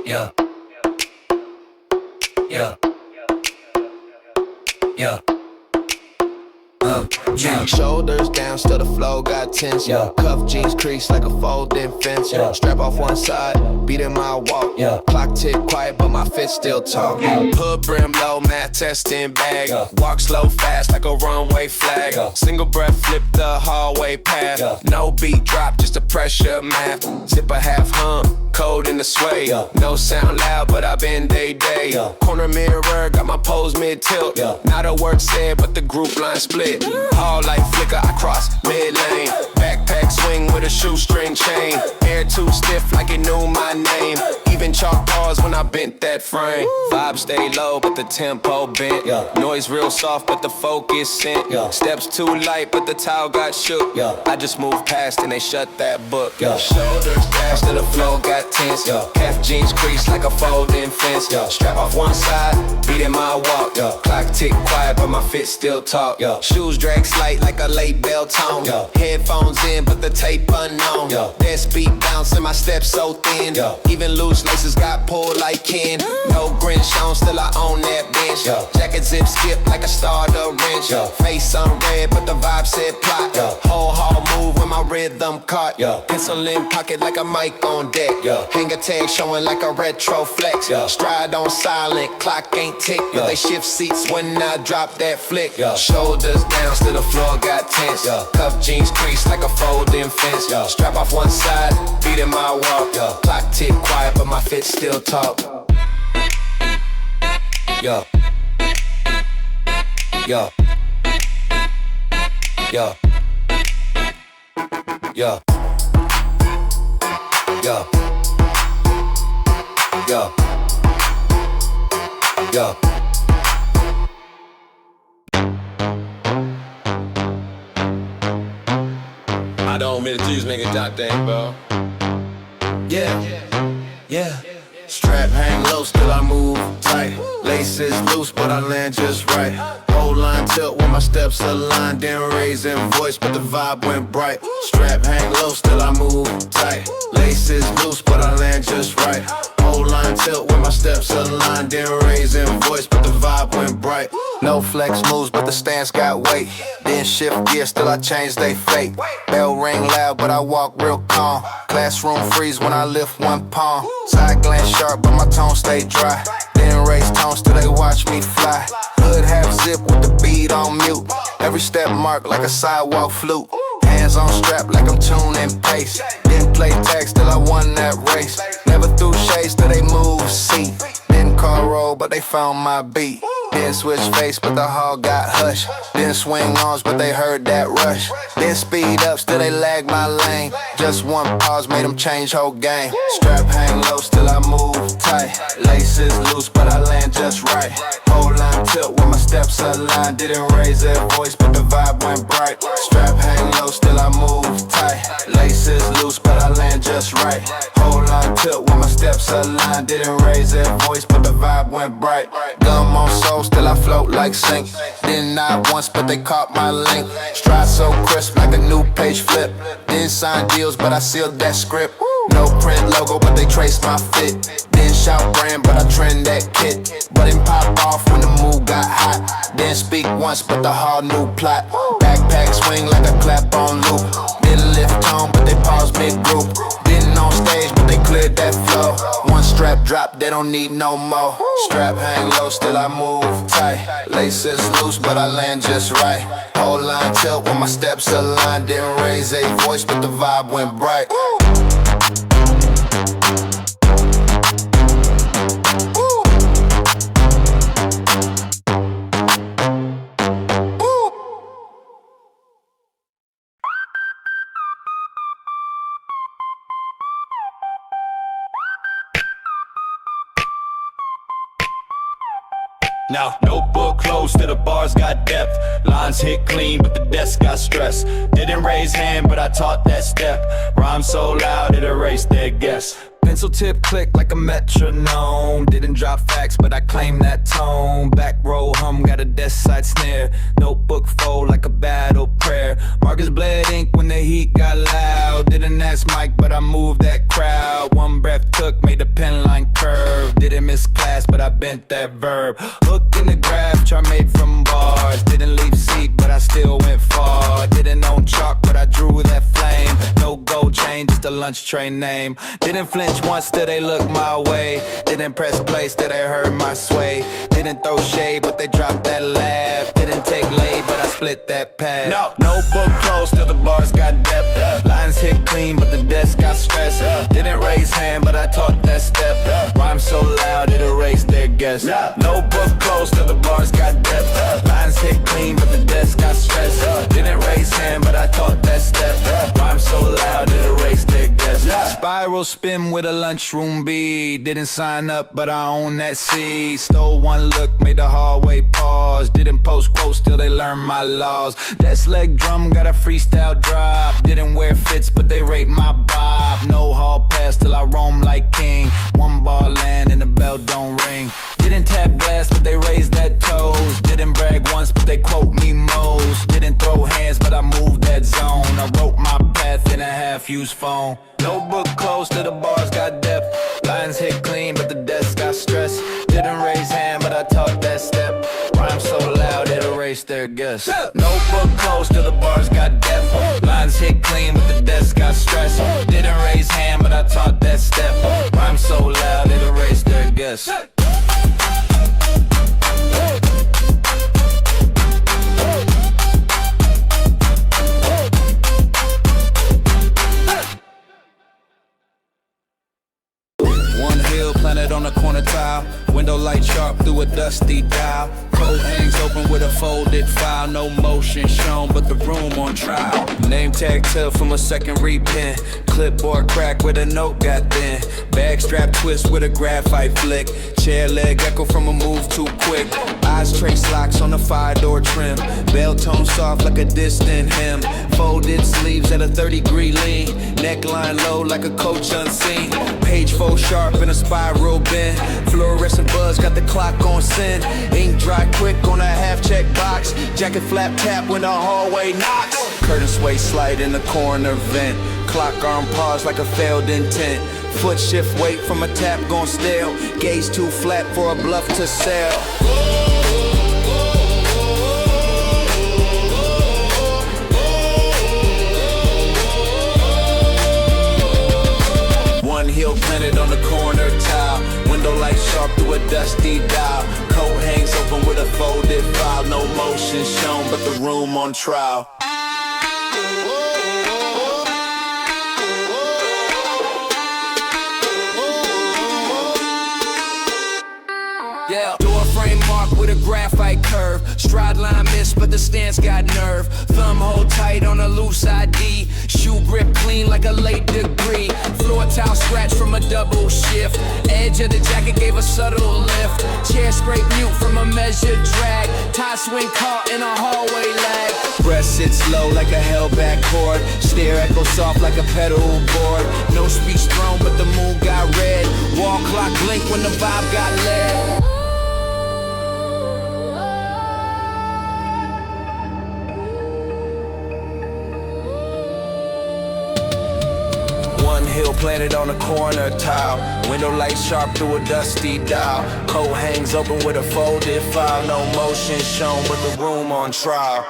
Yeah. Yeah. Yeah. Yeah. Shoulders down, still the flow got tense. Yeah. Cuff jeans crease like a folding fence. Yeah. Strap off one side, beating my walk. Yeah. Clock tick quiet, but my fit still talk. Hood brim low, math testing bag. Yeah. Walk slow, fast like a runway flag. Yeah. Single breath, flip the hallway path. Yeah. No beat drop, just a pressure math. Zip a half hum, cold in the sway. Yeah. No sound loud, but I been day. Yeah. Corner mirror, got my pose mid tilt. Yeah. Not a word said, but the group line split. All like flicker, I cross mid-lane. Backpack swing with a shoestring chain. Hair too stiff like it knew my name. Even chalk pause when I bent that frame. Vibe stay low, but the tempo bent. Yeah. Noise real soft, but the focus sent. Yeah. Steps too light, but the towel got shook. Yeah. I just moved past and they shut that book. Yeah. Shoulders dash to the flow got tense. Yeah. Half jeans crease like a folding fence. Yeah. Strap off one side, beating my walk. Yeah. Clock tick quiet, but my fit still talk. Yeah. Shoes drag slight like a late bell tone. Yeah. Headphones in, but the tape unknown. Yeah. Dead speed bouncing, my steps so thin. Yeah. Even loose laces got pulled like Ken. No grin shown, still I own that bench. Yeah. Jacket zip skip like a starter wrench. Yeah. Face on red, but the vibe said plot. Yeah. Whole hall move when my rhythm caught. Yeah. Pencil in pocket like a mic on deck. Yeah. Hanger tag showing like a retro flex. Yeah. Stride on silent, clock ain't tick. Yeah. But they shift seats when I drop that flick. Yeah. Shoulders down, still the floor got tense. Yeah. Cuff jeans crease like a folding fence. Yeah. Strap off one side, beating my walk. Yeah. Clock tick quiet, but my fit still talk. Yeah. Yeah. Yeah. Yeah. Yeah. Yeah. Yeah. I don't mean to just make it that thing, bro. Yeah. Yeah. Strap hang low, still I move tight. Laces loose, but I land just right. Whole line tilt when my steps align. Didn't raise in voice, but the vibe went bright. Strap hang low, still I move tight. Laces loose, but I land just right. Whole line tilt when my steps align. Didn't raise in voice, but the vibe went bright. No flex moves, but the stance got weight. Then shift gear, still I change they fate. Bell ring loud, but I walk real calm. Classroom freeze when I lift one palm. Side glance sharp, but my tone stay dry. Then raise tones till they watch me fly. Hood half zip with the beat on mute. Every step marked like a sidewalk flute. Hands on strap like I'm tuning pace. Didn't play tag, still I won that race. Never threw shades till they move seat. Didn't call roll, but they found my beat. Didn't switch face, but the hall got hush. Didn't swing arms, but they heard that rush. Didn't speed up, still they lag my lane. Just one pause made them change whole game. Strap hang low, still I move tight. Laces loose, but I land just right. Whole line tilt when my steps align. Didn't raise their voice, but the vibe went bright. Strap hang low, still I move tight. Laces loose, but I land just right. Whole line tilt when my steps align. Didn't raise their voice, but the vibe went bright. Gum on soul, still I float like sink. Didn't nod once, but they caught my link. Stride so crisp like a new page flip. Didn't sign deals, but I sealed that script. No print logo, but they trace my fit. Didn't shout brand, but I trend that kit. But it pop off when the mood got hot. Didn't speak once, but the hall new plot. Backpack swing like a clap on loop. Didn't lift tone, but they paused mid-group. Didn't on stage, but they cleared that flow. One strap drop, they don't need no more. Strap hang low, still I move tight. Laces loose, but I land just right. Whole line tilt when my steps align. Didn't raise a voice, but the vibe went bright. Now, notebook closed till the bars got depth. Lines hit clean, but the desk got stress. Didn't raise hand, but I taught that step. Rhyme so loud, it erased their guess. Pencil tip click like a metronome. Didn't drop facts, but I claim that tone. Back row hum, got a desk side snare. Notebook fold like a battle prayer. Marcus bled ink when the heat got loud. Didn't ask Mike, but I moved that crowd. One breath took, made the pen line curve. bent that verb. Hook in the graph, chart made from bars. Didn't leave seat, but I still went far. Didn't own chalk, but I drew that flame. No gold chain, just a lunch train name. Didn't flinch once till they looked my way. Didn't press play till they heard my sway. Didn't throw shade, but they dropped that laugh. Didn't take late, but I split that path. No book closed till the bars got depth. Lines hit clean, but the desk got stressed. Didn't raise hand, but I taught that step. Rhyme so loud it erased their guess. No book closed till the bars got depth. Lines hit clean, but the desk got stressed. Didn't raise hand, but I taught that step. Rhyme so loud it erased their guess. Spiral spin with a lunchroom beat. Didn't sign up, but I own that seed. Stole one look, made the hallway pause. Didn't post quotes till they learned my laws. That's leg drum, got a freestyle drop. Didn't wear fits, but they rate my bob. No hall pass till I roam like king. One ball land and the bell don't ring. Didn't tap glass, but they raised that toes. Didn't brag once, but they quote me most. Didn't throw hands, but I moved that zone. I wrote my path in a half-used phone. No book closed till the bars got depth. Lines hit clean, but the desk got stressed. Didn't raise hand, but I taught that step. Rhyme so loud it erased their guess. No book closed till the bars got depth. Lines hit clean, but the desk got stressed. Didn't raise hand, but I taught that step. Rhyme so loud it erased their guess. Planet on a corner tile, window light sharp through a dusty dial. Code hangs open with a folded file, no motion shown but the room on trial. Name tag tell from a second reprint, clipboard crack where the note got thin. Bag strap twist with a graphite flick, chair leg echo from a move too quick. Eyes trace locks on the 5-door trim, bell tone soft like a distant hymn. Folded sleeves at a 30-degree lean, neckline low like a coach unseen. Page 4 sharp in a spiral bend, fluorescent buzz got the clock on send. Ink dry quick on a half-check box, jacket flap tap when the hallway knocks. Curtain sway slide in the corner vent, clock arm pause like a failed intent. Foot shift weight from a tap gone stale, gaze too flat for a bluff to sell. One heel planted on the corner tile, window light sharp through a dusty dial. Coat hangs open with a folded file, no motion shown but the room on trial. Yeah, door frame mark with a graphite curve. Stride line miss, but the stance got nerve. Thumb hold tight on a loose ID. Shoe grip clean like a late degree. Floor towel scratch from a double shift. Edge of the jacket gave a subtle lift. Chair scrape mute from a measured drag. Tie swing caught in a hallway lag. Breath sits low like a held back chord. Stare echo soft like a pedal board. No speech thrown, but the moon got red. Wall clock blink when the vibe got led. One hill planted on a corner tile, window light sharp through a dusty dial. Coat hangs open with a folded file, no motion shown but the room on trial.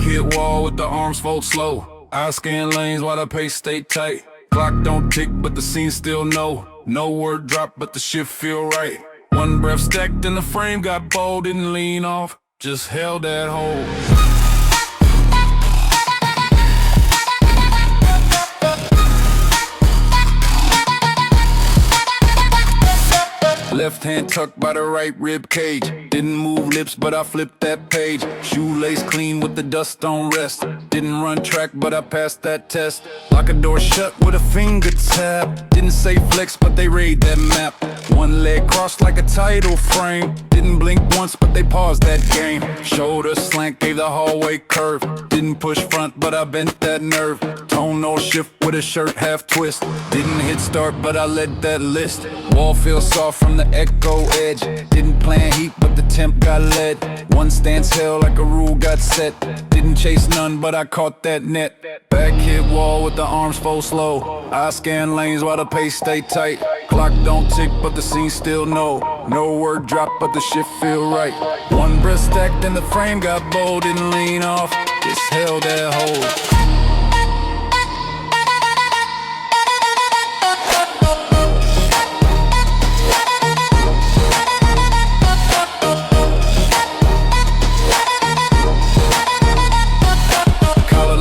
Hit wall with the arms fold slow. I scan lanes while the pace stay tight. Clock don't tick, but the scene still know. No word drop, but the shift feel right. One breath stacked and the frame got bold, didn't lean off, just held that hold. Left hand tucked by the right rib cage. Didn't move lips, but I flipped that page. Shoelace clean with the dust on rest. Didn't run track, but I passed that test. Lock a door shut with a finger tap. Didn't say flex, but they raid that map. One leg crossed like a title frame. Didn't blink once, but they paused that game. Shoulder slant, gave the hallway curve. Didn't push front, but I bent that nerve. Tonal shift with a shirt half twist. Didn't hit start, but I led that list. Wall feels soft from the echo edge. Didn't plan heat, but the temp got led. One stance held like a rule got set. Didn't chase none, but I caught that net. Back hit wall with the arms full slow. I scan lanes while the pace stay tight. Clock don't tick, but the scene still know. No word drop, but the shift feel right. One breath stacked and the frame got bold. Didn't lean off, just held that hold.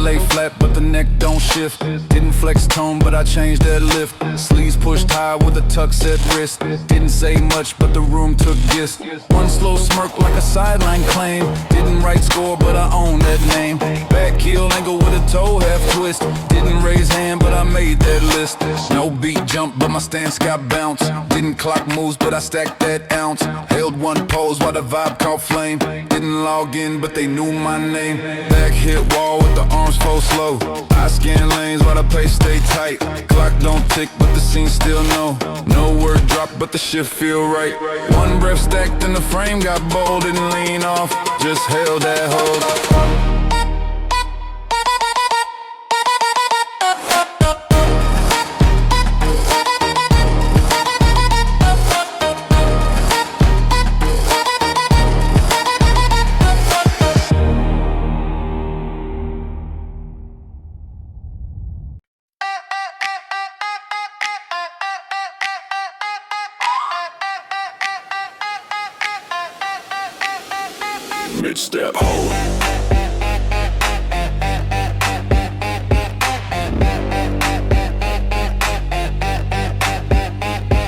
Lay flat, but the neck don't shift. Didn't flex tone, but I changed that lift. Sleeves pushed high with a tuck set wrist. Didn't say much, but the room took gist. One slow smirk like a sideline claim. Didn't write score, but I own that name. Back heel angle with a toe half twist. Didn't raise hand, but I made that list. No beat jump, but my stance got bounce. Didn't clock moves, but I stacked that ounce. Held one pose while the vibe caught flame. Didn't log in, but they knew my name. Back hit wall with the arms full slow. I scan lanes while the pace stay tight. Clock don't tick, but the scene still know. No word drop, but the shift feel right. One breath stacked and the frame got bold. Didn't lean off, just held that hold. Midstep hold.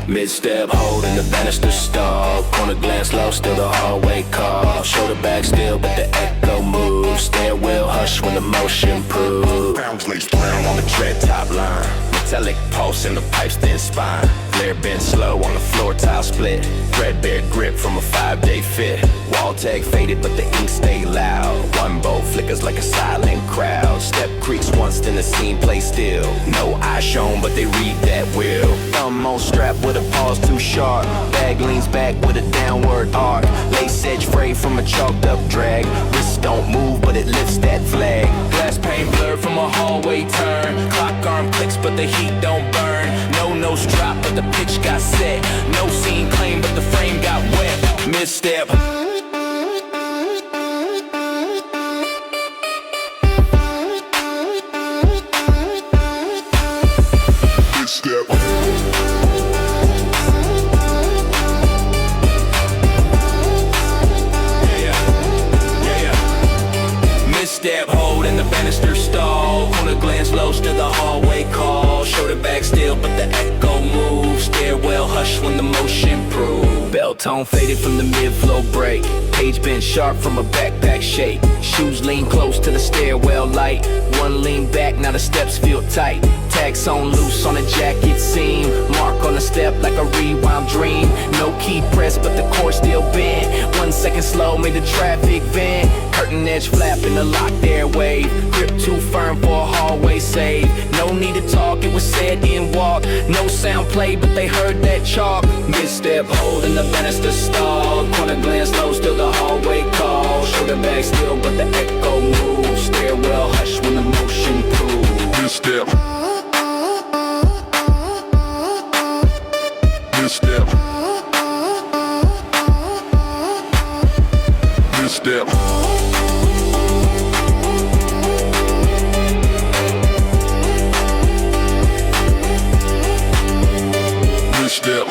Midstep hold in the banister stall. Corner glance low, still the hallway call. Shoulder back still, but the echo moves. Stairwell hush when the motion proves. Pounds lace brown on the tread top line. Metallic pulse in the pipes thin spine. Flare bend slow on the floor tile split. Threadbare grip from a 5-day fit. Wall tag faded but the ink stay loud. One bolt flickers like a silent crowd. Step creaks once then the scene plays still. No eye shown but they read that will. Thumb on strap with a pause too sharp. Bag leans back with a downward arc. Lace edge frayed from a chalked up drag. Wrist don't move but it lifts that flag. Glass pane blurred from a hallway turn. Clock arm clicks but the heat don't burn. No nose drop but the pitch got set. No scene claim but the frame got wet. Misstep. Misstep. Misstep, hold in the banister stall. Corner glance low, still the hallway call. Shoulder back still, but the echo moves. Stairwell hush when the motion proves. Bell tone faded from the mid-flow break. Page bent sharp from a backpack shake. Shoes lean close to the stairwell light. One lean back, now the steps feel tight. Tag sewn loose on the jacket seam. Mark on the step like a rewound dream. No key press, but the core still bent. 1 second slow made the traffic bend. Curtain edge flap in the locked airway. Grip too firm for a hallway save. No need to talk, it was said in walk. No sound play, but they heard that chalk. Misstep, hold in the banister stall. Corner glance low, still the hallway call. Shoulder back still, but the echo moves. Stairwell hush when the motion proves. Misstep. Misstep. Misstep. Misstep.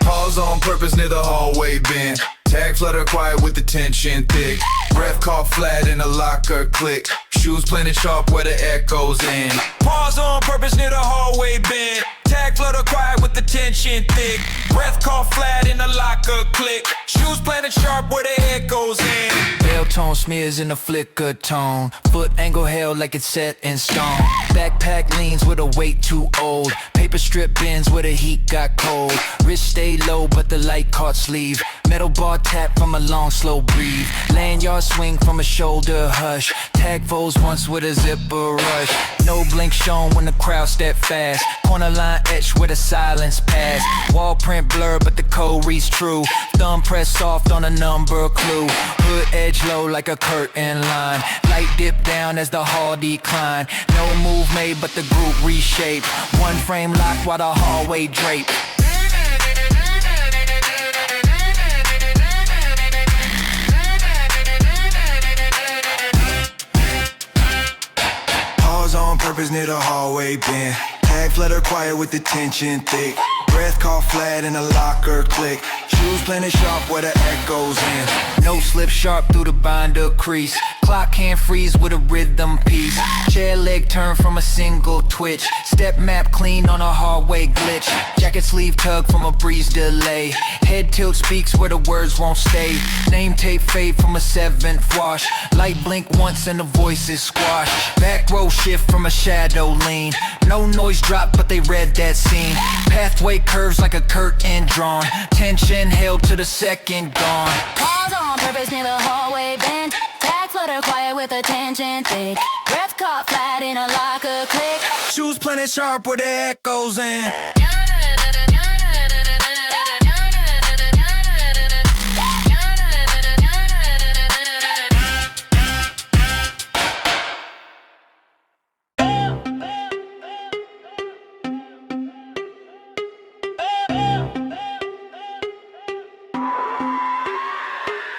Pause on purpose near the hallway bin. Tag flutter quiet with the tension thick. Breath caught flat in the locker click. Shoes planted sharp where the echoes in. Pause on purpose near the hallway bin. Tag flutter quiet with the tension thick. Breath caught flat in the locker click. Shoes planted sharp where the head goes in. Bell tone smears in a flicker tone. Foot angle held like it's set in stone. Backpack leans with a weight too old. Paper strip bends where the heat got cold. Wrist stayed low but the light caught sleeve. Metal bar tap from a long slow breathe. Lanyard swing from a shoulder hush. Tag folds once with a zipper rush. No blink shown when the crowd step fast. Corner line etched where the silence pass. Wall print blur but the code reads true. Thumb press soft on a number clue. Hood edge low like a curtain line. Light dip down as the hall decline. No move made but the group reshape. One frame locked while the hallway drape. Pause on purpose near the hallway bin. Tag flutter quiet with the tension thick. Breath caught flat in a locker click. Shoes planted sharp where the echoes in. No slip sharp through the binder crease. Clock hand freeze with a rhythm piece. Chair leg turn from a single twitch. Step map clean on a hallway glitch. Jacket sleeve tug from a breeze delay. Head tilt speaks where the words won't stay. Name tape fade from a 7th wash. Light blink once and the voice is squashed. Back row shift from a shadow lean. No noise drop but they read that scene. Pathway curves like a curtain drawn. Tension held to the second gone. Pause on purpose near the hallway bend. Tag flutter quiet with attention thick. Breath caught flat in a locker click. Shoes planted sharp where the echoes in.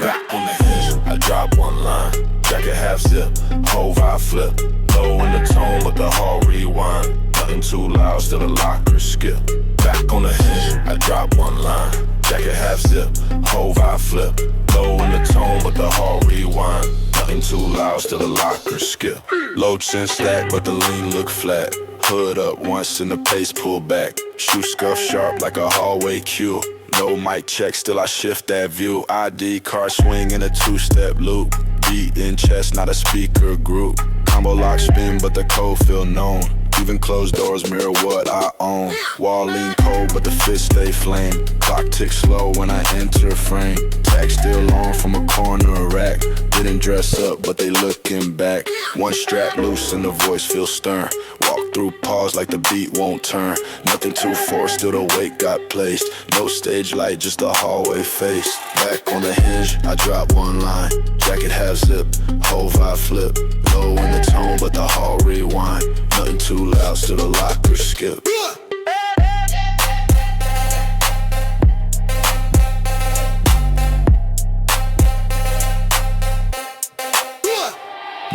Back on the hinge, I drop one line. Jacket half zip, whole vibe flip. Low in the tone, but the hall rewind. Nothing too loud, still a locker skip. Back on the hinge, I drop one line. Jacket half zip, whole vibe flip. Low in the tone, but the hall rewind. Nothing too loud, still a locker skip. Low chin stack, but the lean look flat. Hood up once and the pace pull back. Shoe scuff sharp like a hallway cue. No mic check, still I shift that view. ID card swing in a two-step loop. Beat in chest, not a speaker group. Combo lock spin, but the code feel known. Even closed doors mirror what I own. Wall lean cold, but the fist stay flame. Clock ticks slow when I enter frame. Tag still on from a corner rack. Didn't dress up, but they looking back. One strap loose and the voice feels stern. Walk through pause like the beat won't turn. Nothing too forced, still the weight got placed. No stage light, just a hallway face. Back on the hinge, I drop one line. Jacket half zip, whole vibe flip. Low in the tone, but the hall rewind. Nothing too loud, still the locker skip.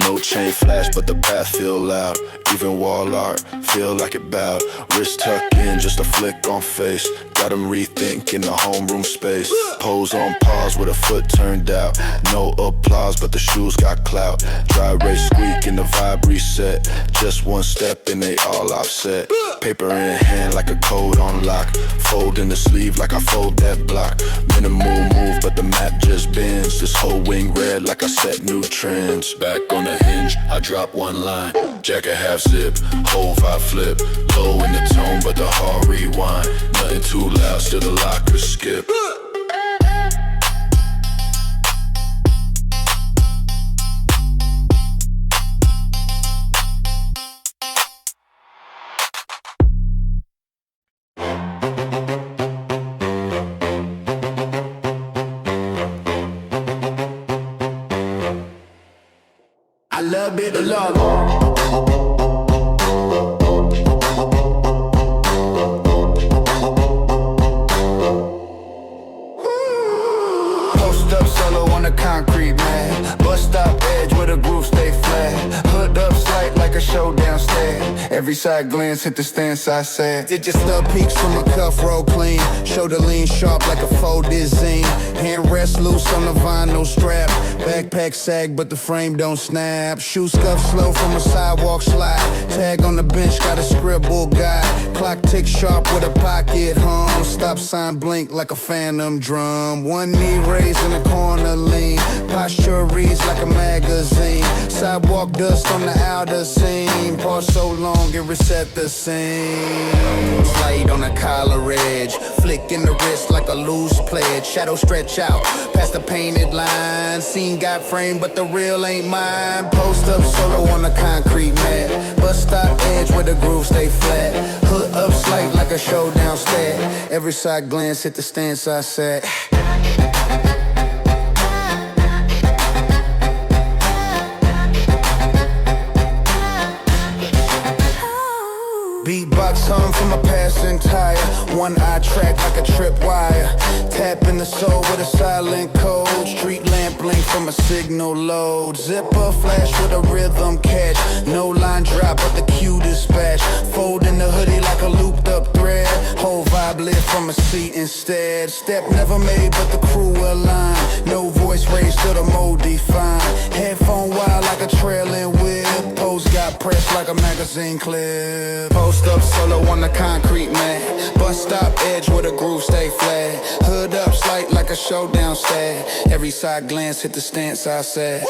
No chain flash, but the path feel loud. Even wall art, feel like it bowed. Wrist tucked in, just a flick on face. Got him rethinking the homeroom space. Pose on pause with a foot turned out. No applause, but the shoes got clout. Dry race squeak and the vibe reset. Just one step and they all offset. Paper in hand like a code on lock. Fold in the sleeve like I fold that block. Minimal move, but the map just bends. This whole wing red like I set new trends. Back on the hinge, I drop one line. Jacket half zip, whole vibe flip. Low in the tone, but the hard rewind. Nothing too loud, still the locker skip. I love it, I love it. Every side glance hit the stance, I said. Did your stub peaks from a cuff roll clean? Shoulder lean sharp like a folded zine. Hand rest loose on the vinyl strap. Backpack sag but the frame don't snap. Shoe scuff slow from a sidewalk slide. Tag on the bench got a scribble guide. Clock tick sharp with a pocket hum. Stop sign blink like a phantom drum. One knee raised in the corner lean. Posture reads like a magazine. Sidewalk dust on the outer seam. Pause so long it reset the scene. Slide on a collar edge. Flick in the wrist like a loose pledge. Shadow stretch out past the painted line. Scene got framed but the real ain't mine. Post up solo on the concrete mat. Bus stop edge where the groove stay flat. Hood up slight like a showdown stat. Every side glance hit the stance I sat. Beatbox hum from a passing tire. One eye track like a tripwire. Tapping the soul with a silent code. Street lamp blink from a signal load. Zipper flash with a rhythm catch. No line drop but the cue dispatch. Fold in the hoodie like a looped up thread. Whole vibe lit from a seat instead. Step never made but the crew aligned. No voice raised till the mode defined. Headphone wild like a trailing whip. Pose got pressed like a magazine clip. Post up solo on the concrete mat. Bus stop edge where the groove stay flat. Hood up slight like a showdown stat. Every side glance hit the stance I said.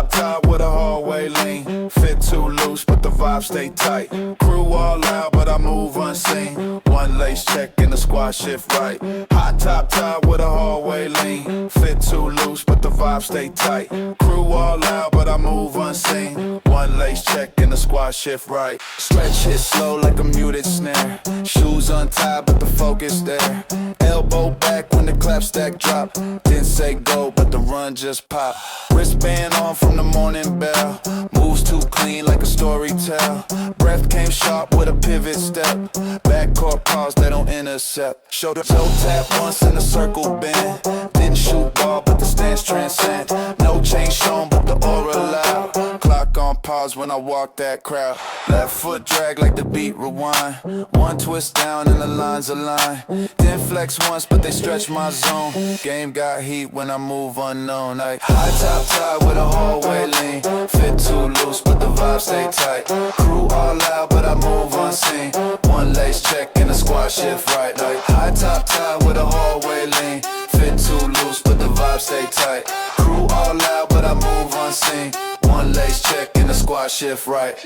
Top with a hallway lean. Fit too loose but the vibe stay tight. Crew all out but I move unseen. One lace check and the squad shift right. Hot top with a hallway lean. Fit too loose but the vibe stay tight. Crew all out but I move unseen. One lace check and the squad shift right. Stretch hit slow like a muted snare. Shoes untied but the focus there. Elbow back when the clap stack drop. Didn't say go but the run just pop. Wristband on from the morning bell. Moves too clean like a story tell. Breath came sharp with a pivot step. Backcourt pause they don't intercept. Shoulder toe tap once in a circle bend. Didn't shoot ball but the stance transcend. No chain shown but the aura loud. Clock on pause when I walk that crowd. Left foot drag like the beat rewind. One twist down and the lines align. Didn't flex once but they stretch my zone. Game got heat when I move unknown. Like high top with a hallway lean. Fit too loose but the vibe stay tight. Crew all out but I move unseen. One lace check and the squad shift right. Like high top with a hallway lean. Fit too loose but the vibe stay tight. Crew all out but I move unseen. One lace check and the squad shift right.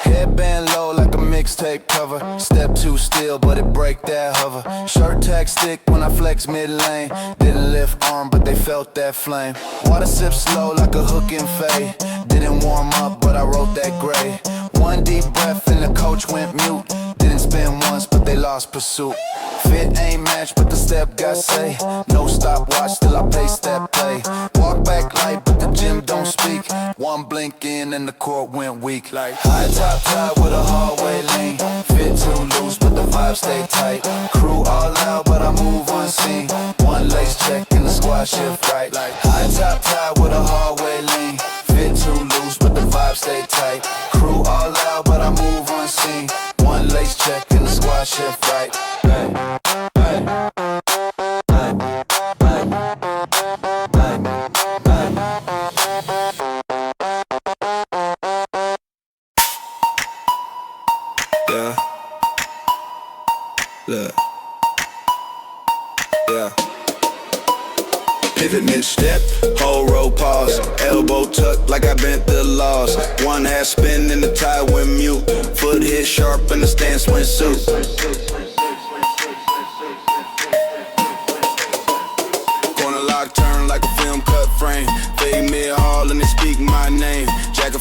Headband low like a mixtape cover. Step too still but it break that hover. Shirt tag stick when I flex mid lane. Didn't lift arm but they felt that flame. Water sip slow like a hook and fade. Didn't warm up but I wrote that gray. One deep breath and the coach went mute. Didn't spin once but they lost pursuit. Fit ain't matched but the step got say. No stopwatch till I pace that play. Walk back light but the gym don't speak. One blink in and the court went weak. Like high top with a hallway lean. Fit too loose but the vibe stay tight. Crew all out but I move unseen. One lace check and the squad shift right. Like high top with a hallway lean. Fit too loose but the vibe stay tight. Crew all out but I move unseen. One lace check and the squad shift right. Yeah. Look. Yeah. Pivot mid-step, whole row pause. Elbow tucked like I bent the laws. One half spin and the tie went mute. Foot hit sharp and the stance went suit.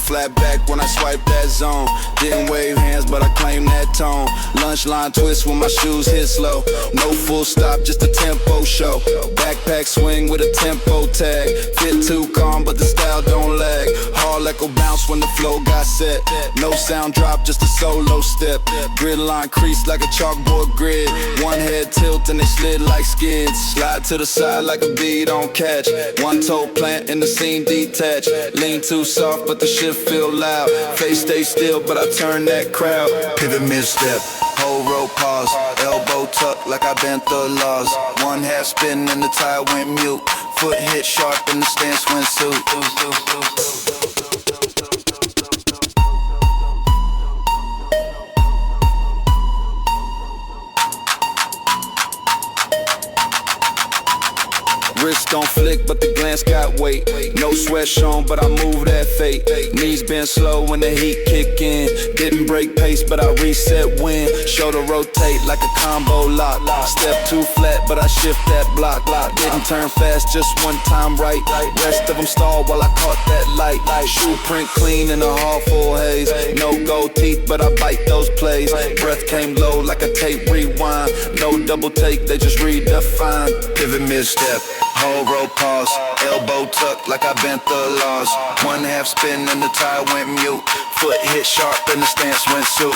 flat back when I swipe that zone. Didn't wave hands, but I claim that tone. Lunch line twist when my shoes hit slow. No full stop, just a tempo show. Backpack swing with a tempo tag. Fit too calm, but the style don't lag. Hard echo bounce when the flow got set. No sound drop, just a solo step. Grid line crease like a chalkboard grid. One head tilt and they slid like skids. Slide to the side like a bead on catch. One toe plant in the scene detached. Lean too soft, but the shift feel loud. Face stay still, but I turn that crowd. Pivot mid-step, whole row pause. Elbow tuck like I bent the laws. One half spin and the tire went mute. Foot hit sharp and the stance went suit. Wrist don't flick, but the glance got weight. No sweat shown, but I move that fate. Knees been slow when the heat kick in. Didn't break pace, but I reset when. Shoulder rotate like a combo lock. Step too flat, but I shift that block. Didn't turn fast, just one time right. Rest of them stall while I caught that light. Shoe print clean in a hall full haze. No gold teeth, but I bite those plays. Breath came low like a tape rewind. No double take, they just redefine. Pivot mid-step, whole row pause. Elbow tuck like I bent the laws. One half spin and the tire went mute. Foot hit sharp and the stance went suit.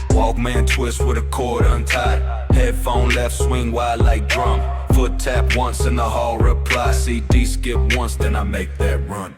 Walkman twist with a cord untied. Headphone left, swing wide like drum. Foot tap once in the hall reply. CD skip once, then I make that run.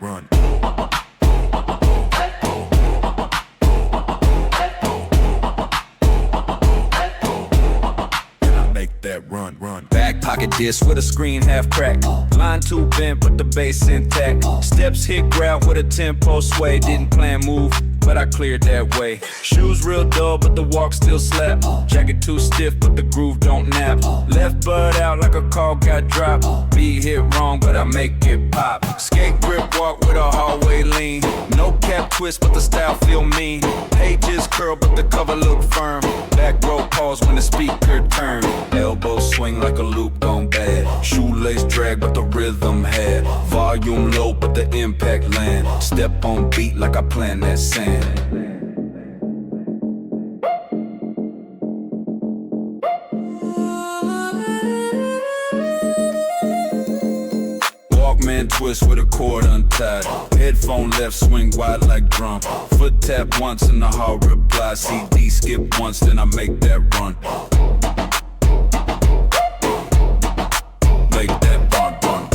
Back pocket disc with a screen half cracked. Line too bent, but the bass intact. Steps hit ground with a tempo sway. Didn't plan move, but I cleared that way. Shoes real dull, but the walk still slap. Jacket too stiff, but the groove don't nap. Left bud out like a call got dropped. Beat hit wrong, but I make it pop. Skate grip walk with a hallway lean. No cap twist, but the style feel mean. Pages curl, but the cover look firm. Back row pause when the speaker turn. Elbow swing like a loop gone bad. Shoelace drag, but the rhythm had. Volume low, but the impact land. Step on beat like I planned that sand. Walkman twist with a cord untied. Headphone left, swing wide like drum. Foot tap once in the hall reply. CD skip once, then I make that run. Make that run.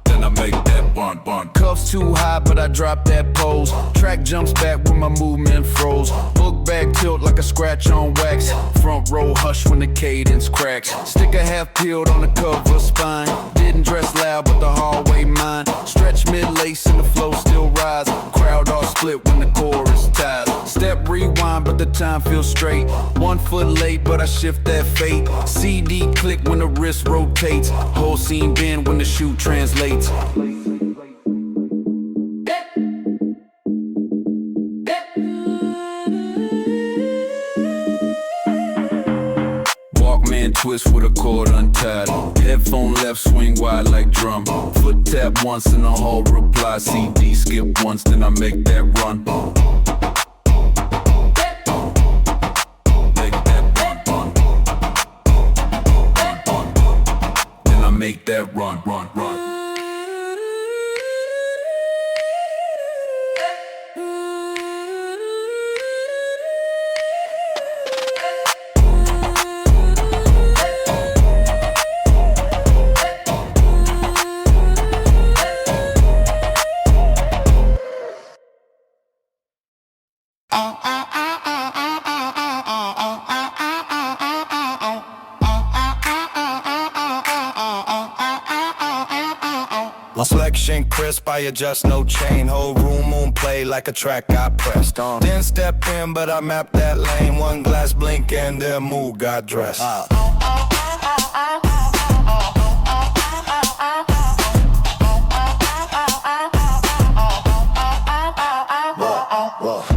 Then I make that run. Cuffs too high, but I drop that pose. Track jumps back when my movement froze. Book back tilt like a scratch on wax. Front row hush when the cadence cracks. Sticker half peeled on the cover spine. Didn't dress loud, but the hallway mine. Stretch mid-lace and the flow still rise. Crowd all split when the chorus ties. Step rewind, but the time feels straight. 1 foot late, but I shift that fate. CD click when the wrist rotates. Whole scene bend when the shoe translates. Walkman twist with a cord untied. Headphone left, swing wide like drum. Foot tap once in the hall reply. CD skip once, then I make that run. Make that run. Then I make that run. My selection crisp, I adjust, no chain. Whole room on play like a track I pressed on. Didn't step in, but I mapped that lane. One glass blink and their mood got dressed.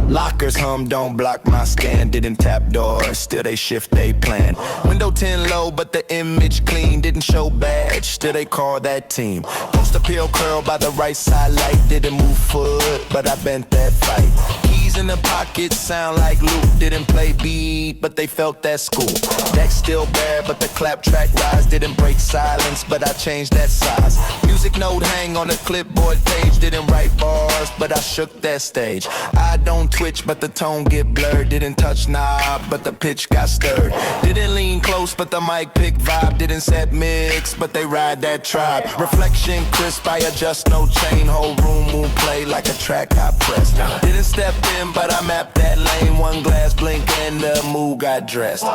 Lockers hum, don't block my scan. Didn't tap doors, still they shift they plan. Window 10 low, but the image clean. Didn't show badge, still they call that team. Post appeal curl by the right side light. Didn't move foot, but I bent that fight. Keys in the pocket sound like loot. Didn't play beat, but they felt that school. Deck still bare, but the clap track rise. Didn't break silence, but I changed that size. Music note hang on the clipboard page. Didn't write bars, but I shook that stage. I don't twitch, but the tone get blurred. Didn't touch knob, but the pitch got stirred. Didn't lean close, but the mic pick vibe. Didn't set mix, but they ride that tribe. Reflection crisp, I adjust, no chain. Whole room will play like a track I pressed. Didn't step in, but I mapped that lane. One glass blink and the mood got dressed.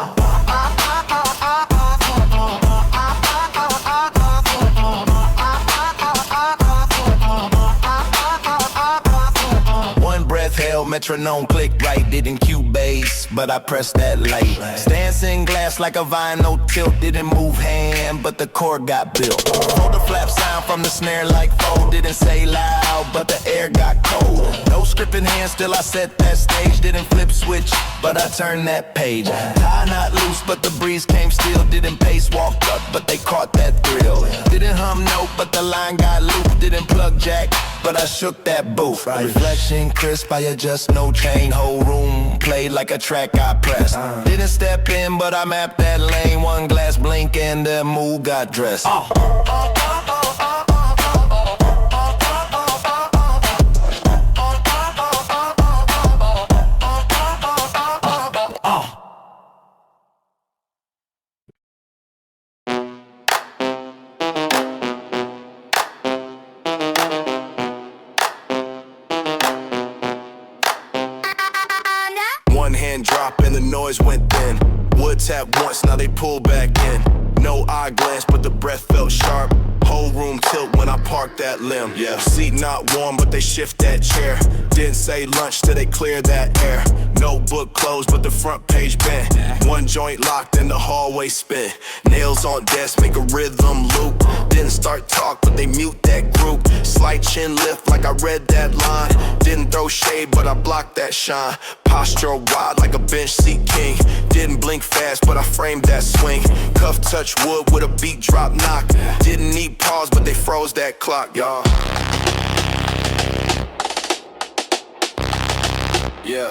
Hell, metronome click right, didn't cue bass, but I pressed that light. Dancing glass like a vinyl tilt, didn't move hand, but the chord got built. Roll the flap sound from the snare like fold, didn't say loud, but the air got cold. No script in hand, still I set that stage, didn't flip switch, but I turned that page. Tie not loose, but the breeze came still, didn't pace walk up, but they caught that thrill. Didn't hum note, but the line got looped, didn't plug jack, but I shook that booth. Reflection crisp, I adjust, no chain. Whole room played like a track I pressed. Didn't step in, but I mapped that lane. One glass blink and the mood got dressed. One hand drop and the noise went thin. Wood tap once, now they pull back in. No eye glance, but the breath felt sharp. Whole room tilt when I parked that limb. Seat not warm, but they shift that chair. Didn't say lunch till they clear that air. Notebook closed, but the front page bent. One joint locked and the hallway spin. Nails on desk make a rhythm loop. Didn't start talk, but they mute that group. Slight chin lift like I read that line. Didn't throw shade, but I blocked that shine. Posture wide like a bench seat king. Didn't blink fast, but I framed that swing. Cuff touch wood with a beat drop knock. Didn't need pause, but they froze that clock, y'all. Yeah.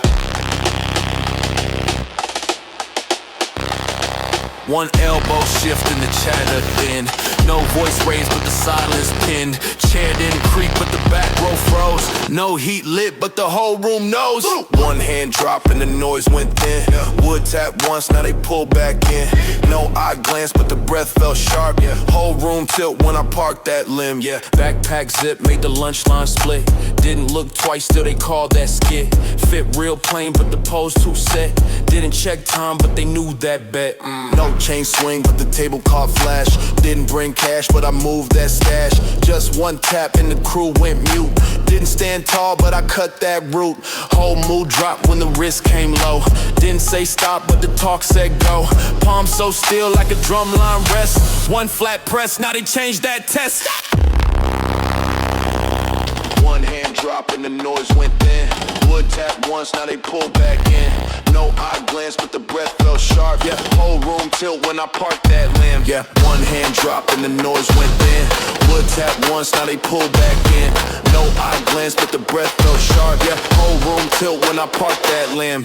One elbow shift and the chatter thin. No voice raised but the silence pinned. Chair didn't creak but the back row froze. No heat lit but the whole room knows. One hand drop and the noise went thin. Wood tap once, now they pull back in. No eye glance but the breath felt sharp. Whole room tilt when I parked that limb. Backpack zip made the lunch line split. Didn't look twice till they called that skit. Fit real plain but the pose too set. Didn't check time but they knew that bet. No chain swing but the table caught flash. Didn't bring cash but I moved that stash. Just one tap and the crew went mute. Didn't stand tall but I cut that route. Whole mood dropped when the wrist came low. Didn't say stop but the talk said go. Palm so still like a drumline rest. One flat press, now they changed that test. One hand drop and the noise went thin. Wood tap once, now they pull back in. No eye glance, but the breath felt sharp. Whole room tilt when I parked that limb. One hand drop and the noise went thin. Wood tap once, now they pull back in. No eye glance, but the breath felt sharp. Whole room tilt when I parked that limb.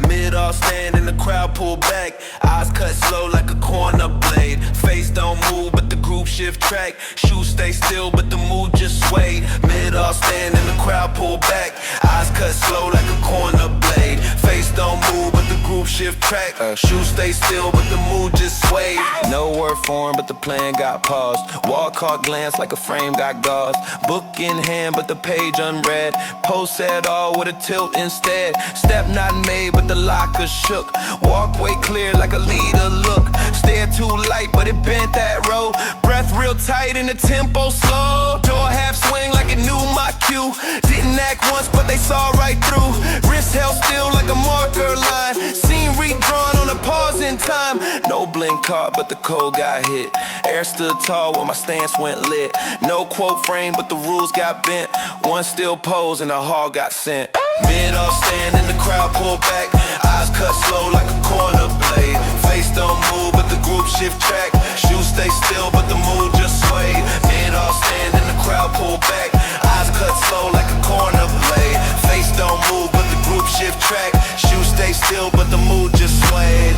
Mid all stand and the crowd pull back. Eyes cut slow like a corner blade. Face don't move but the group shift track. Shoes stay still, but the mood just sway. Mid all stand and the crowd pull back. Eyes cut slow like a corner blade. Face don't move, but the group shift track. Shoes stay still, but the mood just sway. No word form, but the plan got paused. Wall caught glance like a frame got gauze. Book in hand, but the page unread. Post at all with a tilt instead. Step not made, but the locker shook. Walkway clear like a leader look. Stair too light, but it bent that road. Breath real tight and the tempo slow. Door half swing like it knew my cue. Didn't act once, but they saw right through. Wrist held still like a marker line. Scene redrawn on a pause in time. No blink caught, but the code got hit. Air stood tall when my stance went lit. No quote frame, but the rules got bent. One still pose and a hall got sent. Mid all stand and the crowd pull back. Eyes cut slow like a corner blade. Face don't move, but the group shift track. Shoes stay still, but the mood just sway. Mid all stand and the crowd pull back. Eyes cut slow like a corner blade. Face don't move, but the group shift track. Shoes stay still, but the mood just swayed.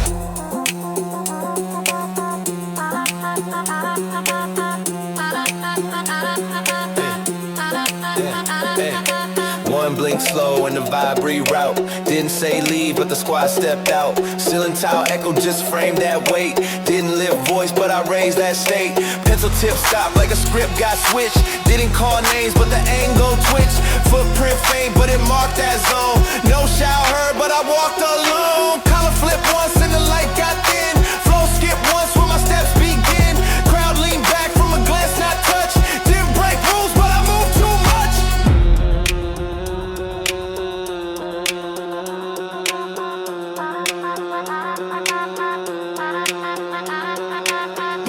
One blink slow and the vibe reroute. Didn't say leave, but the squad stepped out. Ceiling tile echo just framed that weight. Didn't lift voice, but I raised that state. Pencil tip stopped like a script got switched. Didn't call names, but the angle twitched. Footprint faint, but it marked that zone. No shout heard, but I walked alone. Collar flip once and the light got thin. Flow skip once when my steps begin. Crowd lean back from a glance not touched. Didn't break rules, but I moved too much.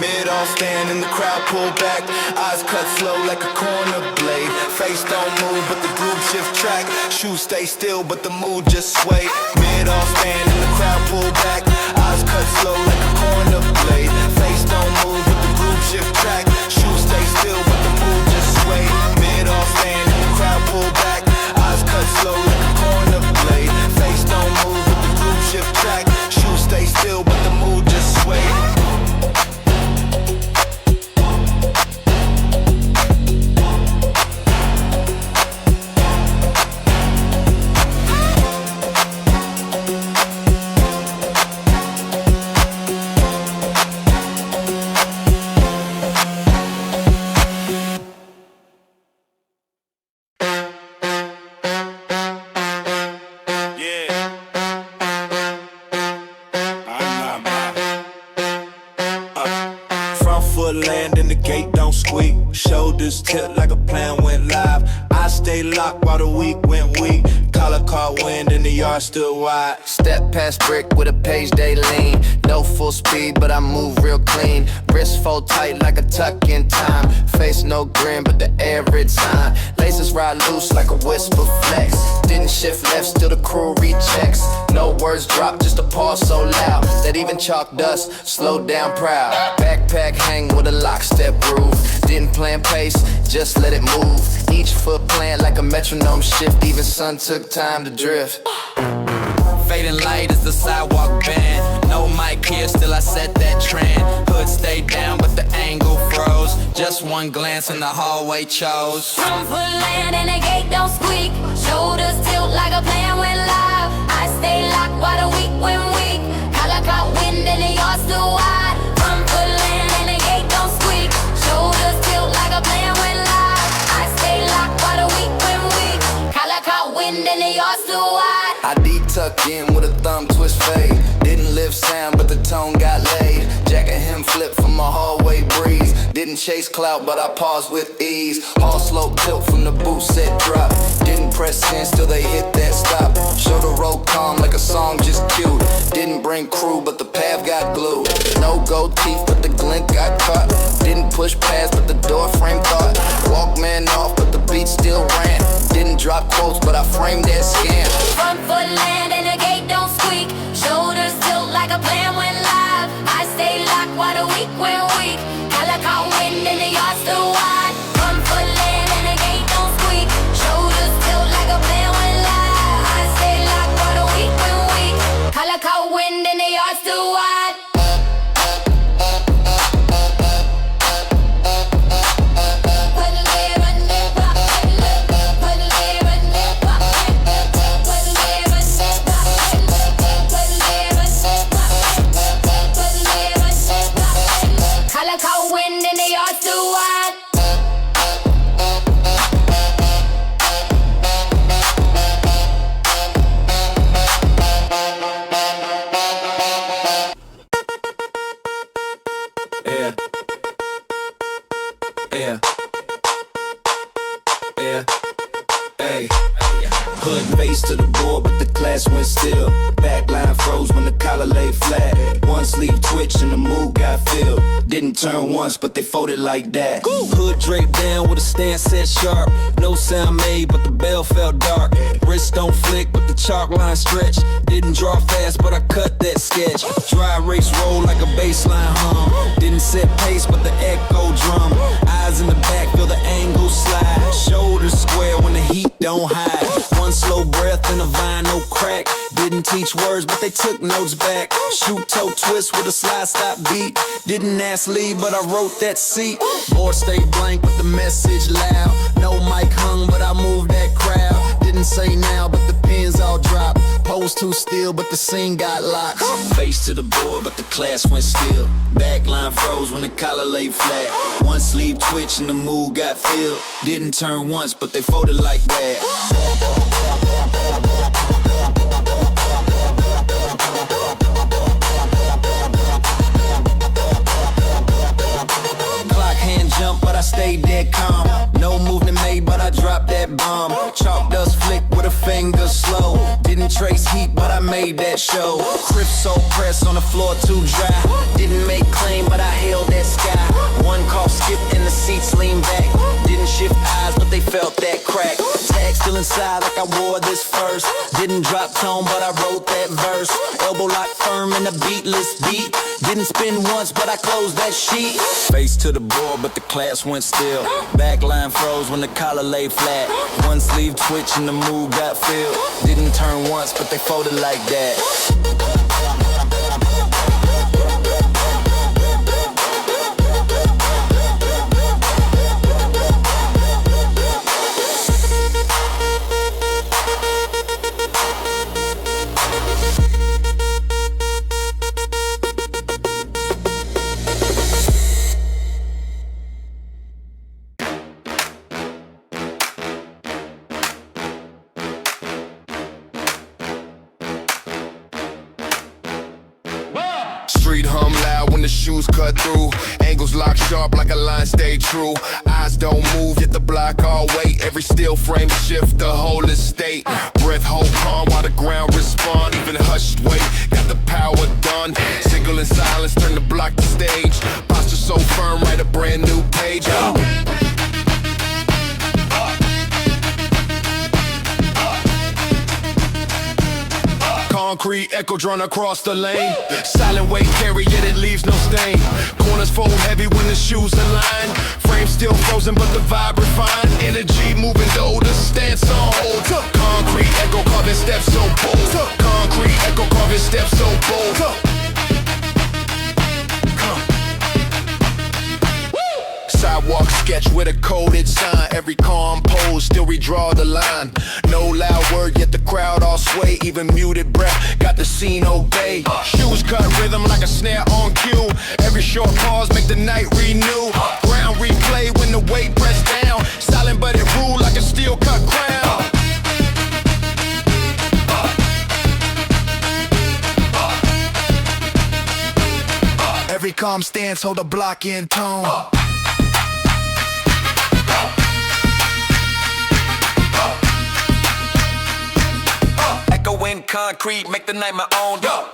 Mid all stand and the crowd pull back. Eyes cut slow like a corner blade. Face don't move, but the group shift track. Shoes stay still, but the mood just sway. Mid all stand and the crowd pull back. Eyes cut slow like a corner blade. Face don't move, but the group shift track. Shoes stay still, but the mood just sway. Mid all stand and the crowd pull back. Eyes cut slow like a corner blade. Face don't move, but the group shift track. Shoes stay still, but the mood just sway. Land and the gate don't squeak. Shoulders tilt like a plan went live. I stay locked while the week went weak. Collar caught wind and the yard stood wide. Step past brick with a page they lean. No full speed, but I move real clean. Wrist fold tight like a tuck in time. Face no grin, but the every time. Laces ride loose like a whisper flex. Didn't shift left, still the crew rechecks. No words drop, just a pause so loud that even chalk dust slowed down proud. Backpack hang with a lockstep groove. Didn't plan pace, just let it move. Each foot plant like a metronome shift. Even sun took time to drift. Fading light as the sidewalk bend. No mic here, still I set that trend. Hood stayed down, but the angle froze. Just one glance and the hallway chose. Front foot land and the gate don't squeak. Shoulders tilt like a plan went live. I stay locked while the week went weak. Collar caught wind and the yard still wide. Front foot land and the gate don't squeak. Shoulders tilt like a plan went live. I stay locked while the week went weak. Collar caught wind and the yard still wide. I tuck in with a thumb twist fade. Didn't lift sound, but the tone got laid. Jacket hem flip from a hallway breeze. Didn't chase clout, but I paused with ease. Hall slope tilt from the boot set drop. Didn't press in, still they hit that stop. Shoulder roll calm like a song just cute. Didn't bring crew, but the path got glued. No gold teeth, but the glint got caught. Didn't push past, but the door frame caught. Walkman off, but the beat still ran. Didn't drop quotes, but I framed that scan. Front foot land and the gate don't squeak. Shoulders tilt like a plan went live. I stay locked while the week went weak. Collar caught wind and the yard still wide. Front foot land and the gate don't squeak. Shoulders tilt like a plan went live. I stay locked while the week went weak. Collar caught wind and the yard still wide. Yeah. Yeah. Yeah. Hey. Put face to the board, but the class went still. Backline froze when the collar lay flat. One sleeve twitch and the mood got filled. Didn't turn once, but they folded like that. Hood draped down with a stance set sharp. No sound made, but the bell felt dark. Wrist don't flick, but the chalk line stretch. Didn't draw fast, but I cut that sketch. Dry erase roll like a baseline hum. Didn't set pace, but the echo drum. Eyes in the back, feel the angle slide. Shoulders square when the heat don't hide. One slow breath and a vinyl crack. Didn't teach words, but they took notes back. Shoot toe twist with a slide stop beat. Didn't ask leave, but I wrote that seat. Board stayed blank, but the message loud. No mic hung, but I moved that crowd. Didn't say now, but the pins all dropped. Pose too still, but the scene got locked. Face to the board, but the class went still. Backline froze when the collar lay flat. One sleeve twitch and the mood got filled. Didn't turn once, but they folded like that. Jump, but I stayed dead calm. No movement made, but I dropped that bomb. Chalk dust flick with a finger slow. Didn't trace heat, but I made that show. Crisp so press on the floor too dry. Didn't make claim, but I held that sky. One cough skip and the seats leaned back. Didn't shift eyes, but they felt that crack. Tag still inside like I wore this first. Didn't drop tone, but I wrote that verse. Elbow lock firm in a beatless beat. Didn't spin once, but I closed that sheet. Face to the board, but the class went still. Backline froze when the collar lay flat. One sleeve twitch and the mood got filled. Didn't turn once, but they folded like that. Street hum loud when the shoes cut through. Angles lock sharp like a line stay true. Eyes don't move, yet the block all wait. Every steel frame shift, the whole estate. Breath hold calm while the ground respond. Even hushed wait, got the power done. Single in silence, turn the block to stage. Posture so firm, write a brand new page. Concrete echo drawn across the lane. Silent weight carry, yet it leaves no stain. Corners fold heavy when the shoes align. Frame still frozen, but the vibe refined. Energy moving though the stance on hold. Concrete echo carving steps so bold. Concrete echo carving steps so bold. Sidewalk sketch with a coded sign. Every calm pose, still redraw the line. No loud word, yet the crowd all sway. Even muted breath, got the scene obey. Shoes cut rhythm like a snare on cue. Every short pause make the night renew. Ground replay when the weight pressed down. Silent but it ruled like a steel cut crown. Every calm stance hold a block in tone. In concrete, make the night my own. Yo.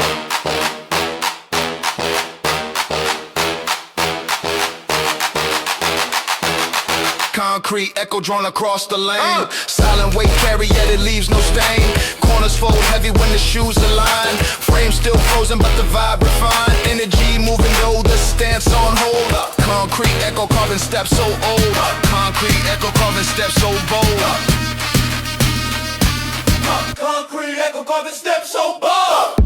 Concrete echo drawn across the lane. Silent weight carry, yet it leaves no stain. Corners fold heavy when the shoes align. Frame still frozen, but the vibe refined. Energy moving though the stance on hold. Concrete echo carving steps so old. Concrete echo carving steps so bold. Concrete echo carving steps so bold.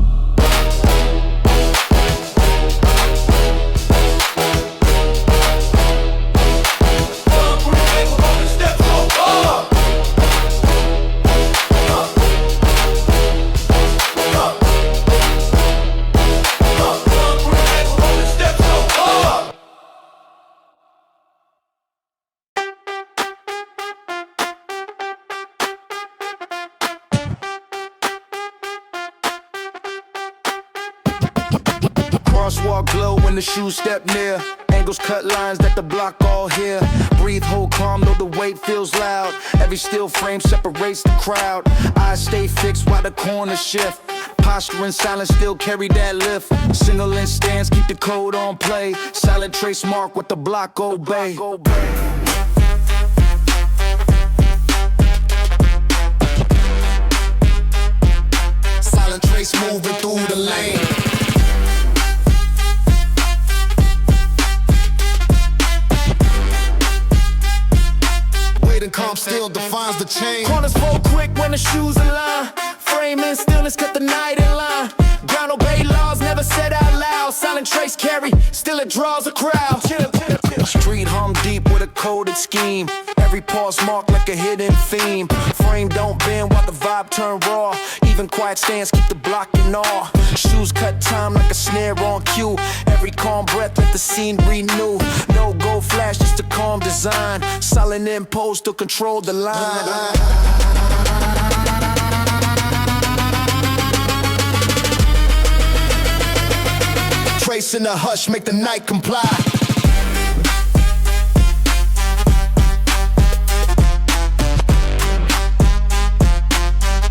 all glow when the shoes step near. Angles cut lines that the block all hear. Breathe, hold calm, though the weight feels loud. Every steel frame separates the crowd. Eyes stay fixed while the corners shift. Posture and silence still carry that lift. Single in stance, keep the code on play. Silent trace mark with the block obey. Silent trace moving through the lane. Waiting calm still defines the change. Corners fold quick when the shoes align. Frame in stillness, cut the night in line. Ground obey laws, never said out loud. Silent trace carry, still it draws a crowd. Street hum deep with a coded scheme. Every pause marked like a hidden theme. Frame don't bend while the vibe turn raw. Even quiet stance keep the block in awe. Shoes cut time like a snare on cue. Every calm breath let the scene renew. No gold flash, just a calm design. Silent impose to control the line. Trace in the hush, make the night comply.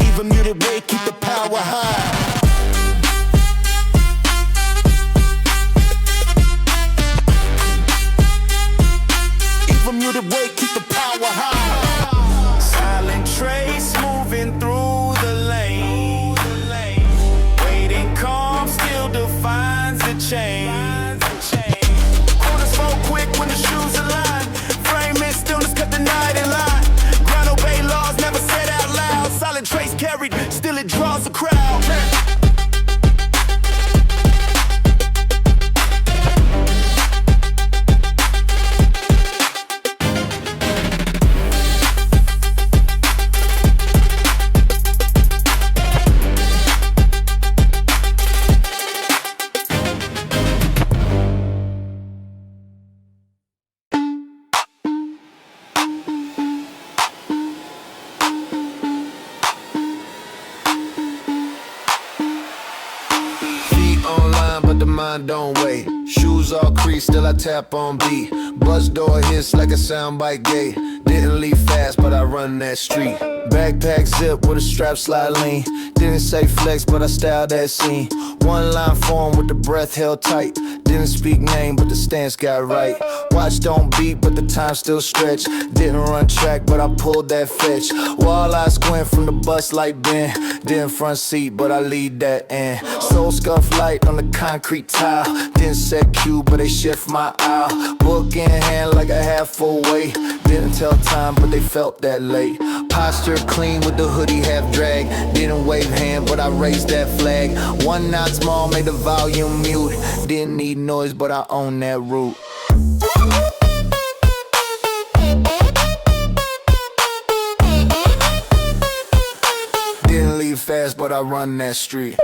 Even muted weight, keep the power high. Even muted weight, keep the power high. Silent trace moving through the lane. Waiting calm still defines the change. Corners fall quick when the shoes align. Frame in stillness, cut the night in line. Ground obey laws, never said out loud. Silent trace carried, still it draws a crowd. Don't wait. Shoes all creased, still I tap on beat. Bus door hits like a soundbite gate. Didn't leave fast, but I run that street. Backpack zip with a strap slide lean. Didn't say flex, but I styled that scene. One line form with the breath held tight. Didn't speak name, but the stance got right. Watch don't beat, but the time still stretch. Didn't run track, but I pulled that fetch. Wall I squint from the bus like Ben. Didn't front seat, but I lead that in. Soul scuff light on the concrete tile. Didn't set cue, but they shift my aisle. Book in hand like a half full weight. Didn't tell time, but they felt that late. Posture clean with the hoodie half drag. Didn't wave hand, but I raised that flag. One knot small made the volume mute. Didn't need noise, but I own that route. Didn't leave fast, but I run that street.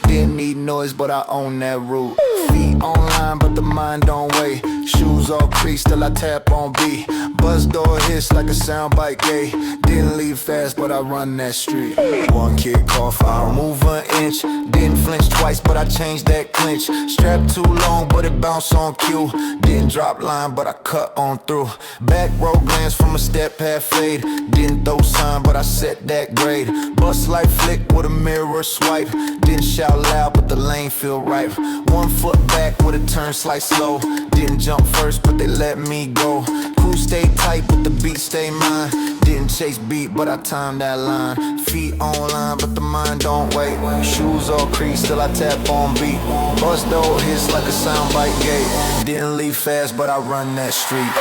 Didn't need noise, but I own that route. Feet online, but the mind don't wait. Shoes all creased, still I tap on beat. Buzz door hits like a soundbite gate. Didn't leave fast, but I run that street. One kick off, I'll move an inch. Didn't flinch twice, but I changed that clinch. Strap too long, but it bounced on cue. Didn't drop line, but I cut on through. Back row glance from a step half fade. Didn't throw sign, but I set that grade. Bust like flick with a mirror swipe. Didn't shout loud, but the lane feel right. 1 foot back with a turn slight slow. Didn't jump first, but they let me go. Crew stay tight, but the beat stay mine. Didn't chase beat, but I timed that line. Feet online, but the mind don't wait. Shoes all creased, still I tap on beat. Bust door hits like a soundbite gate. Didn't leave fast, but I run that street.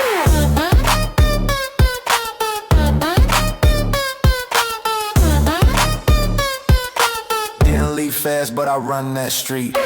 Didn't leave fast, but I run that street.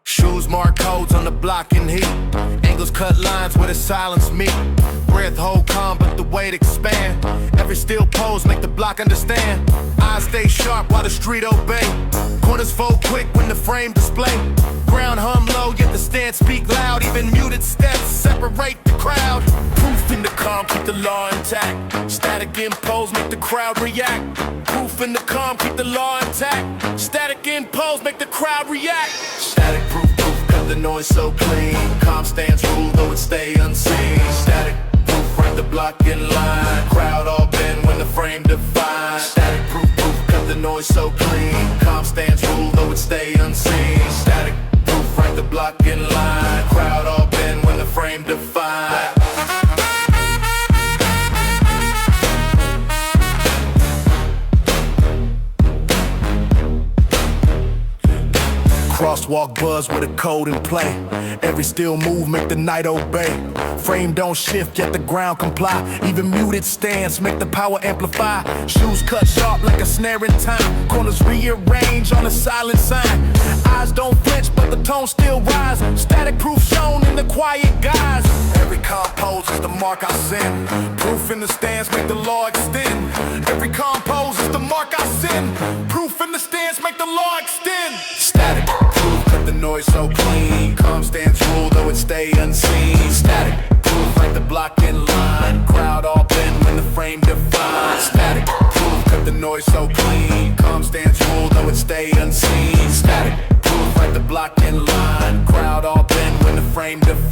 Shoes mark codes on the block in heat. Angles cut lines where the silence meet. Breath hold calm, but the weight expand. Every still pose make the block understand. Eyes stay sharp while the street obey. Corners fold quick when the frame display. Ground hum low, yet the stance speak loud. Even muted steps separate the crowd. Proof in the calm, keep the law intact. Static impose, make the crowd react. Proof in the calm, keep the law intact. Static impose, make the crowd react. Static proof, cut the noise so clean. Calm stance rule, though it stay unseen. Static proof, right the block in line. Crowd all bend when the frame defines. Static proof, cut the noise so clean. Calm stance rule, though it stay unseen. Static proof, right the block in line. Crowd all bend when the frame defines. Crosswalk buzz with a code in play. Every still move make the night obey. Frame don't shift yet the ground comply. Even muted stance make the power amplify. Shoes cut sharp like a snare in time. Corners rearrange on a silent sign. Eyes don't flinch but the tone still rise. Static proof shown in the quiet guise. Every compose is the mark I send. Proof in the stance make the law extend. Every compose is the mark I send. Proof in the stance make the law extend. Static proof, cut the noise so clean. Calm stance rule, though it stay unseen. Static proof, like the block in line. Crowd all bend when the frame defines. Static proof, cut the noise so clean. Calm stance rule, though it stay unseen. Static proof, like the block in line. Crowd all bend when the frame defines.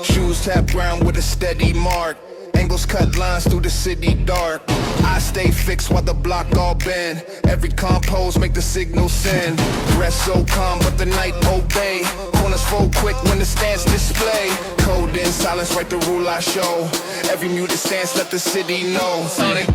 Shoes tap ground with a steady mark. Angles cut lines through the city dark. I stay fixed while the block all bend. Every compose make the signal send. Rest so calm but the night obey. Corners fold quick when the stance display. Code in silence, write the rule I show. Every muted stance let the city know. Sonic.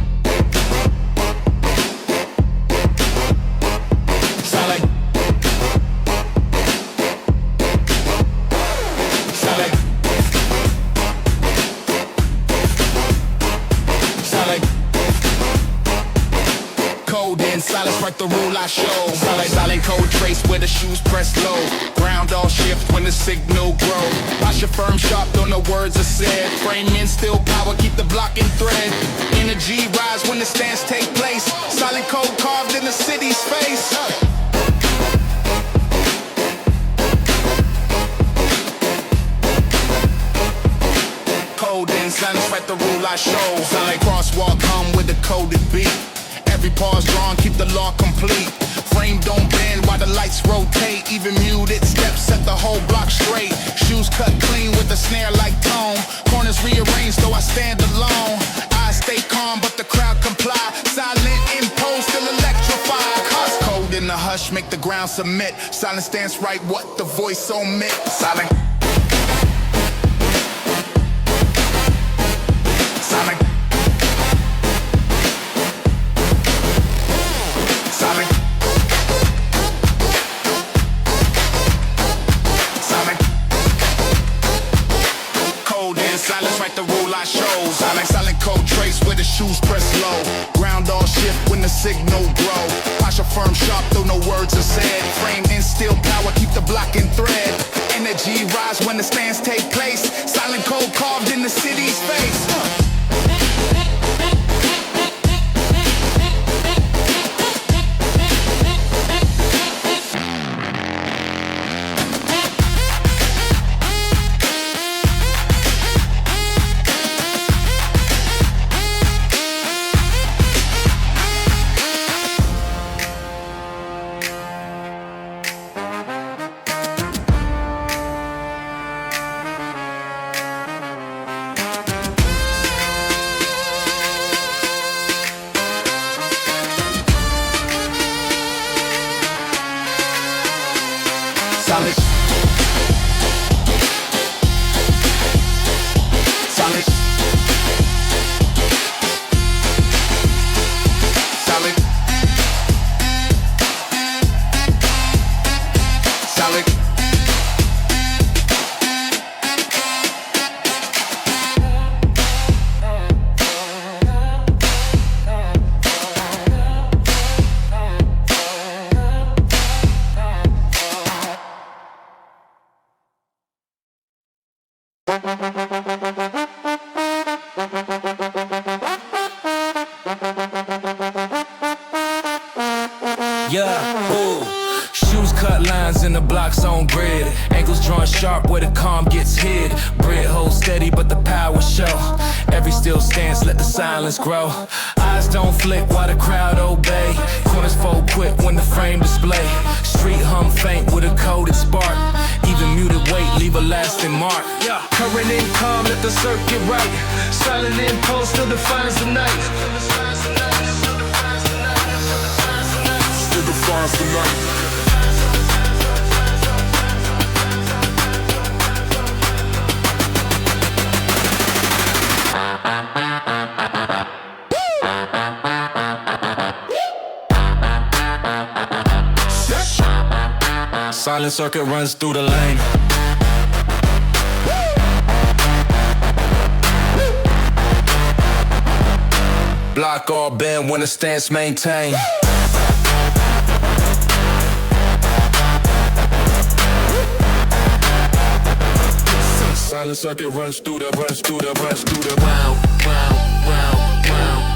Silence, write the rule I show. Silent code trace where the shoes press low. Ground all shift when the signal grow. Posture firm, sharp, don't know words are said. Frame in, still power, keep the block in thread. Energy rise when the stance take place. Silent code carved in the city's face. Code in silence, write the rule I show. Silent crosswalk hum with the coded beat. Every pause drawn, keep the law complete. Frame don't bend while the lights rotate. Even muted steps set the whole block straight. Shoes cut clean with a snare like tone. Corners rearranged though I stand alone. I stay calm but the crowd comply. Silent impose still electrify. Cause code in the hush make the ground submit. Silent stance right what the voice omit. Silent. Silent. Silence, write the rule I show. Silent code trace where the shoes press low. Ground all shift when the signal grow. Posture firm, sharp, though no words are said. Frame in, still power, keep the block in thread. Energy rise when the stance take place. Silent code carved in the city's face. Yeah, ooh. Shoes cut lines in the blocks on grid. Ankles drawn sharp where the calm gets hid. Bread hold steady but the power show. Every still stance, let the silence grow. Eyes don't flick while the crowd obey. Corners fold quick when the frame display. Street hum faint with a coded spark. Even muted weight leave a lasting mark. Current in calm, let the circuit right. Silent impulse still defines the night. Still defines the night. Silent circuit runs through the lane. Block all bend when the stance maintained. Silent circuit runs through the round, round, round.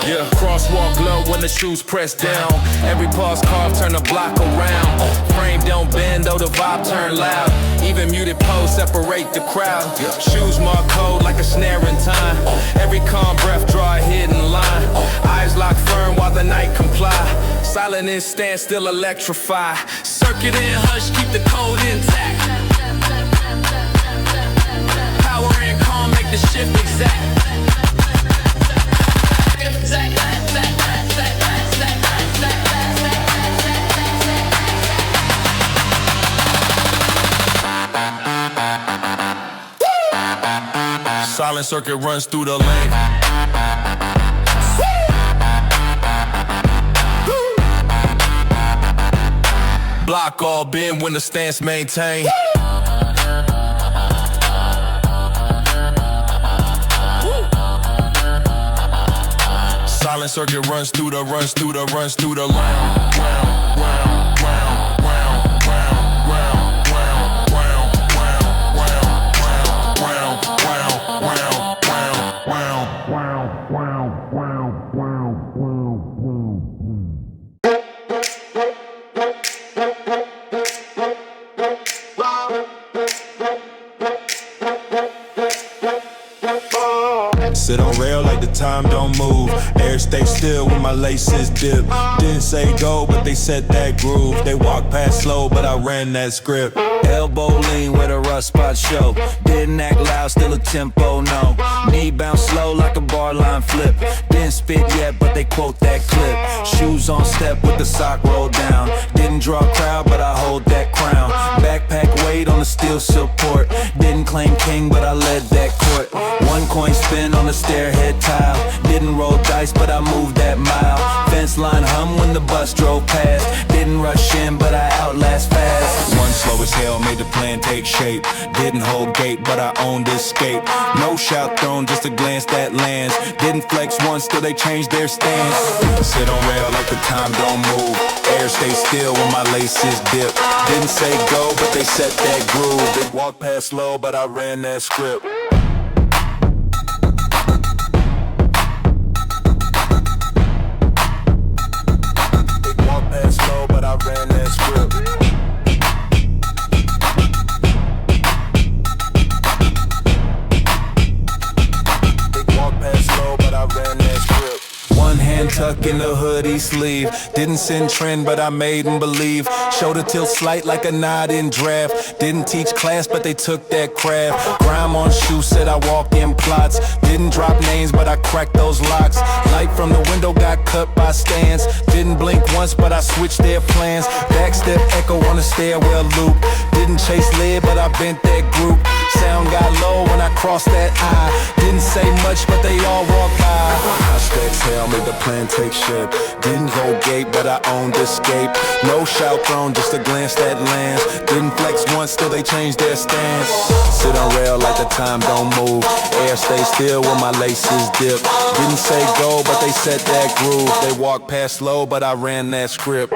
Yeah, crosswalk low when the shoes press down. Every pause carve turn the block around. Frame don't bend though the vibe turn loud. Even muted pose separate the crowd. Shoes mark code like a snare in time. Every calm breath draw a hidden line. Eyes lock firm while the night comply. Silent in stance still electrify. Circuit in hush keep the code intact. Power and calm make the shift exact. Silent circuit runs through the lane. Block all bend when the stance maintained. Silent circuit runs through the round. Sit on rail like the time don't move. Air stay still when my laces dip. Didn't say go, but they set that groove. They walk past slow, but I ran that script. Elbow lean where the rust spots show. Didn't act loud, still a tempo, no. Knee bounce slow like a bar line flip. Didn't spit yet, but they quote that clip. Shoes on step with the sock rolled down. Didn't draw a crowd, but I hold that crown. Backpack weight on the steel support. Didn't claim king, but I led that court. One coin spin on the stairhead tile. Didn't roll dice, but I moved that mile. Fence line hum when the bus drove past. Didn't rush in, but I outlast fast. One slow as hell made the plan take shape. Didn't hold gate, but I owned escape. No shout thrown, just a glance that lands. Didn't flex once till they changed their stance. Sit on rail like the time don't move. Air stay still when my laces dip. Didn't say go, but they set that groove. They walk past slow, but I ran that script. They walk past slow, but I ran that script. Tuck in the hoodie sleeve. Didn't send trend, but I made them believe. Shoulder tilt slight like a nod in draft. Didn't teach class, but they took that craft. Grime on shoe, said I walk in plots. Didn't drop names, but I cracked those locks. Light from the window got cut by stands. Didn't blink once, but I switched their plans. Backstep echo on the stairwell loop. Didn't chase lead, but I bent that group. sound got low when I crossed that eye. Didn't say much, but they all walked by. Hush, exhale, made the plan take shape. Didn't go gate, but I owned escape. No shout thrown, just a glance that lands. Didn't flex once, still they changed their stance. Sit on rail like the time don't move. Air stay still when my laces dip. Didn't say go, but they set that groove. They walked past slow, but I ran that script.